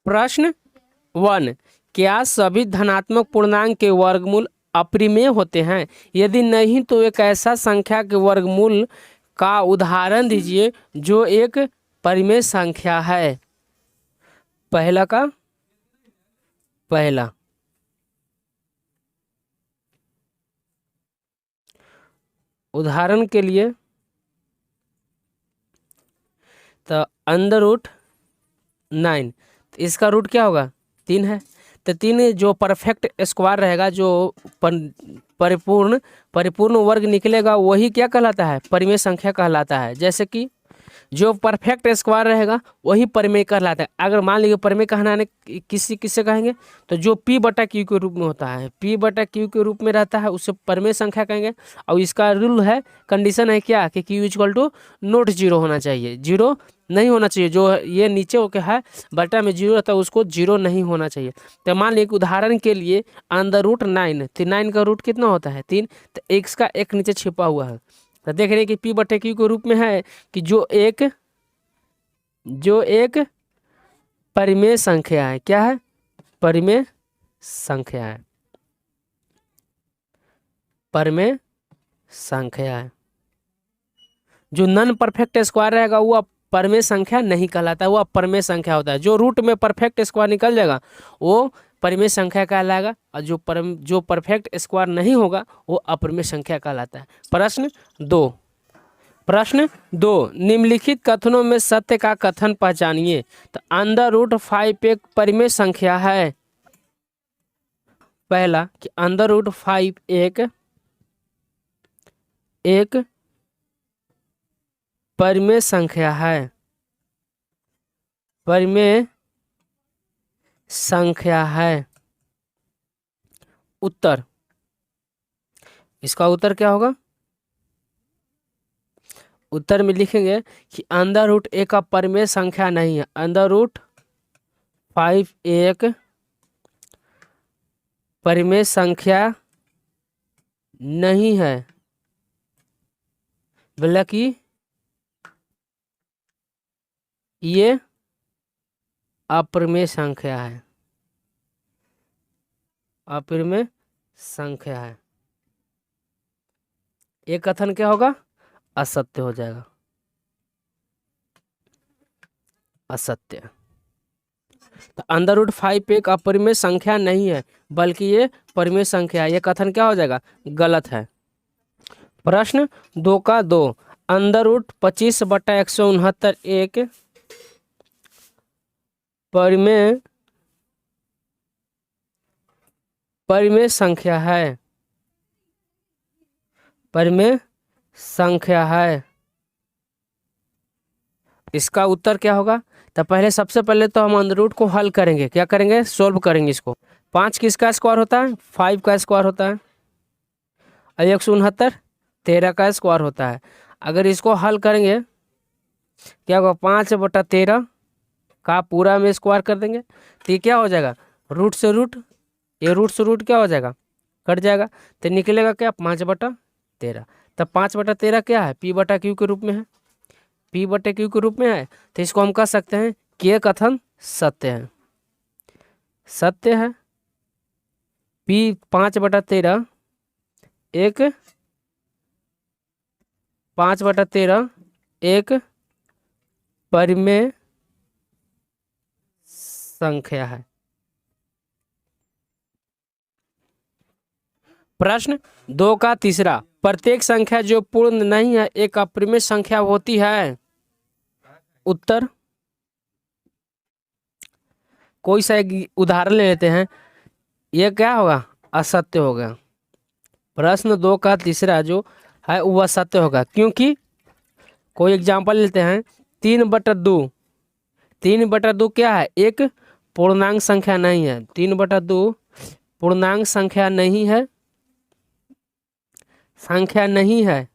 प्रश्न 1, क्या सभी धनात्मक पूर्णांक के वर्गमूल अपरिमेय होते हैं? यदि नहीं तो एक ऐसा संख्या के वर्गमूल का उदाहरण दीजिए जो एक परिमेय संख्या है। पहला का पहला, उदाहरण के लिए तो अंडर रूट 9, इसका रूट क्या होगा? 3 है। तो 3 जो परफेक्ट स्क्वायर रहेगा, जो परिपूर्ण वर्ग निकलेगा, वही क्या कहलाता है? परिमेय संख्या कहलाता है। जैसे कि जो परफेक्ट स्क्वायर रहेगा वही परिमेय कहलाता है। अगर मान लीजिए परिमेय कहलाने किससे कहेंगे? तो जो p बटा क्यू के रूप में होता है, p बटा क्यू के रूप में रहता है, उससे परिमेय संख्या कहेंगे। और इसका रूल है, कंडीशन है क्या कि q equal to not zero होना चाहिए, जीरो नहीं होना चाहिए। जो ये नीचे होके है बटा में जीरो रहता है, उसको जीरो नहीं होना चाहिए। तो मान लीजिए उदाहरण के लिए अंडर रूट 9, तो 9 का रूट कितना होता है? 3। तो x का एक नीचे छिपा हुआ है, तो देख रहे हैं कि p बटे क्यू के रूप में है कि जो एक परिमेय संख्या है। क्या है? परिमेय संख्या है, परिमेय संख्या है। जो नॉन परफेक्ट स्क्वायर रहेगा वो परिमेय संख्या नहीं कहलाता है, वो परिमेय संख्या होता है। जो रूट में परफेक्ट स्क्वायर निकल जाएगा वो परिमेय संख्या कहलाएगा, और जो परफेक्ट स्क्वायर नहीं होगा वो अपरिमेय संख्या कहलाता है। प्रश्न 2, निम्नलिखित कथनों में सत्य का कथन पहचानिए। तो अंडर रूट 5 एक परिमेय संख्या है। पहला कि अंडर रूट 5 एक परिमेय संख्या है, परिमेय संख्या है। उत्तर, इसका उत्तर क्या होगा? उत्तर में लिखेंगे कि अंडर रूट एक का परिमेय संख्या नहीं है। अंडर रूट 5 एक परिमेय संख्या नहीं है, बल्कि ये अपरिमेय संख्या है, अपरिमेय संख्या है। ये कथन क्या होगा? असत्य हो जाएगा, असत्य। तो अंडर रूट 5 एक अपरिमेय संख्या नहीं है, बल्कि ये परिमेय संख्या है। ये कथन क्या हो जाएगा? गलत है। प्रश्न 2 का 2, अंडर रूट 25 बटा 169 एक परिमेय संख्या है, परिमेय संख्या है। इसका उत्तर क्या होगा? तो पहले सबसे पहले तो हम अंडर रूट को हल करेंगे। क्या करेंगे? सोल्व करेंगे इसको। 5 किसका स्क्वायर होता है? 5 का स्क्वायर होता है। और 169 13 का स्क्वायर होता है। अगर इसको हल करेंगे क्या होगा? 5 बटा 13 का पूरा में स्क्वायर कर देंगे तो ये क्या हो जाएगा? रूट से रूट, ये रूट से रूट क्या हो जाएगा? कट जाएगा। तो निकलेगा क्या? 5 बटा 13। तब 5 बटा 13 क्या है? p बटा क्यू के रूप में है, p बटे क्यू के रूप में है। तो इसको हम कह सकते हैं कि ये कथन सत्य है, सत्य है। p 5 बटा 13 एक 5 बटा 13 एक परिमेय संख्या है। प्रश्न 2 का तीसरा, प्रत्येक संख्या जो पूर्ण नहीं है एक अपरिमेय संख्या होती है। उत्तर, कोई सा एक उदाहरण ले लेते हैं। यह क्या होगा? असत्य होगा। प्रश्न 2 का तीसरा जो है वो असत्य होगा, क्योंकि कोई एग्जांपल लेते हैं। 3 बटा 2, 3 बटा 2 क्या है? एक पूर्णांक संख्या नहीं है। 3 बटा 2 पूर्णांक संख्या नहीं है, संख्या नहीं है।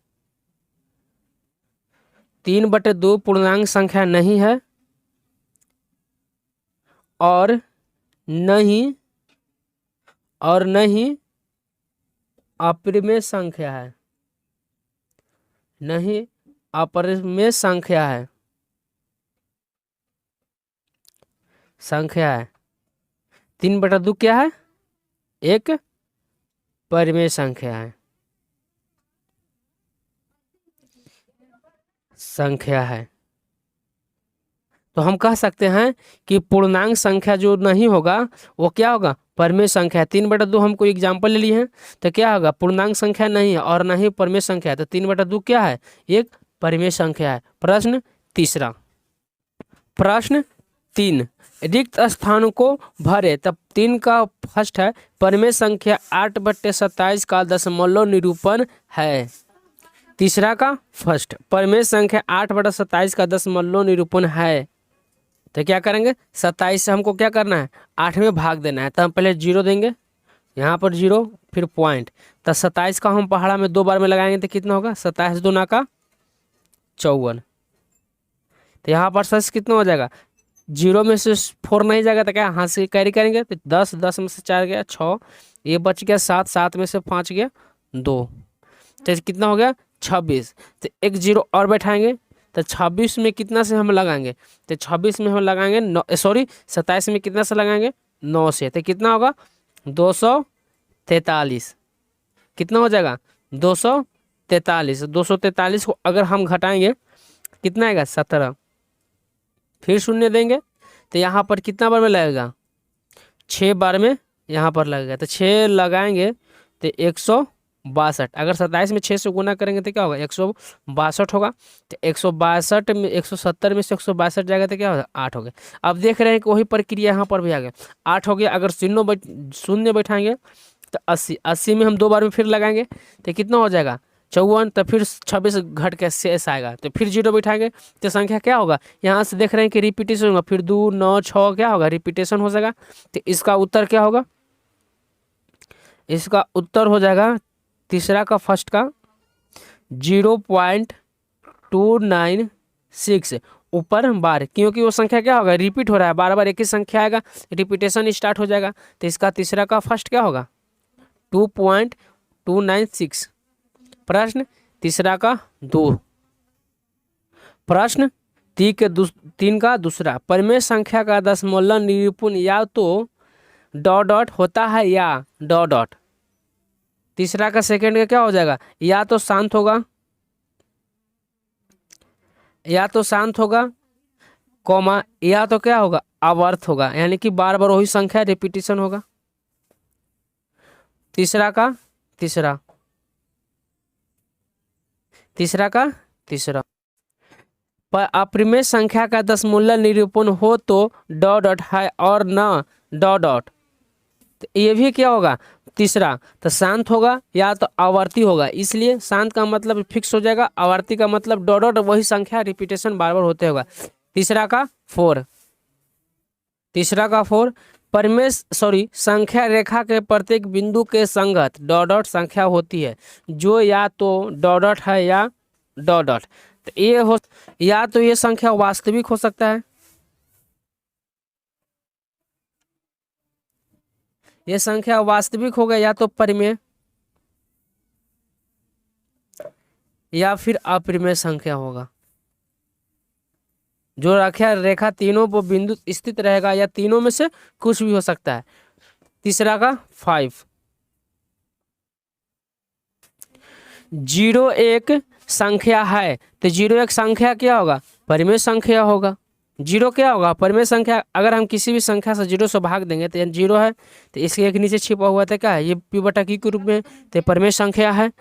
3 बटे 2 पूर्णांक संख्या नहीं है, और नहीं अपरिमेय संख्या है, नहीं अपरिमेय संख्या है। संख्या है। 3/2 क्या है? एक परिमेय संख्या है, संख्या है। तो हम कह सकते हैं कि पूर्णांक संख्या जो नहीं होगा वो क्या होगा? परिमेय संख्या है। 3/2 हम कोई एग्जाम्पल ले लिए हैं तो क्या होगा? पूर्णांक संख्या नहीं है और नहीं परिमेय संख्या है, तो 3/2 क्या है? एक परिमेय संख्या है। प्रश्न तीसरा। प्रश्न 3, रिक्त स्थान को भरे। तब 3 का फर्स्ट है परिमेय संख्या 8/27 का दशमलव निरूपण है। तीसरा का फर्स्ट परिमेय संख्या 8/27 का दशमलव निरूपण है। तो क्या करेंगे? 27 से हमको क्या करना है? 8 में भाग देना है। तो हम पहले 0 देंगे, यहाँ पर 0 फिर पॉइंट। तो 27 का हम पहाड़ा में 2 बार में लगाएंगे तो कितना होगा? 27 दूना का 54। तो यहाँ पर सच कितना हो जाएगा? 0 में से 4 नहीं जाएगा तो क्या हाथ से कैरी करेंगे? तो 10, 10 में से 4 गया 6, ये बच गया 7, 7 में से 5 गया 2, तो कितना हो गया? 26। तो एक 0 और बैठाएंगे तो 26 में कितना से हम लगाएंगे? तो 26 में हम लगाएंगे 27 में कितना से लगाएंगे? 9 से। तो कितना होगा? 243। कितना हो जाएगा? 243। 243 को अगर हम घटाएंगे कितना आएगा? 17। फिर शून्य देंगे तो यहाँ पर कितना बार में लगेगा? 6 बार में यहाँ पर लगेगा। तो 6 लगाएंगे तो 162। अगर 27 में 6 से गुना करेंगे तो क्या होगा? 162 होगा। तो 162 में 170 में से 162 जाएगा तो क्या होगा? 8 हो गया। अब देख रहे हैं कि वही प्रक्रिया यहाँ पर भी आ गया। 8 हो गया। अगर शून्य बैठाएंगे तो 80, 80 में हम 2 बार में फिर लगाएंगे तो कितना हो जाएगा? 54। तो फिर 26 घट के शेष आएगा। तो फिर 0 बैठाएंगे तो संख्या क्या होगा? यहाँ से देख रहे हैं कि रिपीटेशन होगा। फिर 2, 9, 6 क्या होगा? रिपीटेशन हो जाएगा। तो इसका उत्तर क्या होगा? इसका उत्तर हो जाएगा तीसरा का फर्स्ट का 0.296 ऊपर बार, क्योंकि वो संख्या क्या होगा? रिपीट हो रहा है, बार बार एक ही संख्या आएगा, रिपीटेशन स्टार्ट हो जाएगा। तो इसका तीसरा का फर्स्ट क्या होगा? 2.296। प्रश्न तीसरा का 2। प्रश्न 3 का दूसरा, परिमेय संख्या का दशमलव निरूपण या तो ... होता है या ... तीसरा का सेकंड का क्या हो जाएगा? या तो शांत होगा, या तो शांत होगा, कॉमा, या तो क्या होगा? आवर्त होगा, यानी कि बार बार वही संख्या रिपीटेशन होगा। तीसरा का तीसरा पर अपरिमेय संख्या का दशमलव निरूपण हो तो ... है और न ... तो ये भी क्या होगा? तीसरा तो शांत होगा या तो आवर्ती होगा, इसलिए शांत का मतलब फिक्स हो जाएगा, आवर्ती का मतलब ... वही संख्या रिपीटेशन बार बार होते होगा। तीसरा का 4 परिमेय संख्या रेखा के प्रत्येक बिंदु के संगत ... संख्या होती है जो या तो ... है या ... तो ये हो, या तो ये संख्या वास्तविक हो सकता है, ये संख्या वास्तविक होगा, या तो परिमेय या फिर अपरिमेय संख्या होगा। जो रेखा तीनों पर बिंदु स्थित रहेगा या तीनों में से कुछ भी हो सकता है। तीसरा का 5 0 एक संख्या है तो 0 एक संख्या क्या होगा? परिमेय संख्या होगा। 0 क्या होगा? परिमेय संख्या। अगर हम किसी भी संख्या से 0 से भाग देंगे तो 0 है, तो इसके एक नीचे छिपा हुआ था क्या है? ये p/q के रूप में, तो परिमेय संख्या है।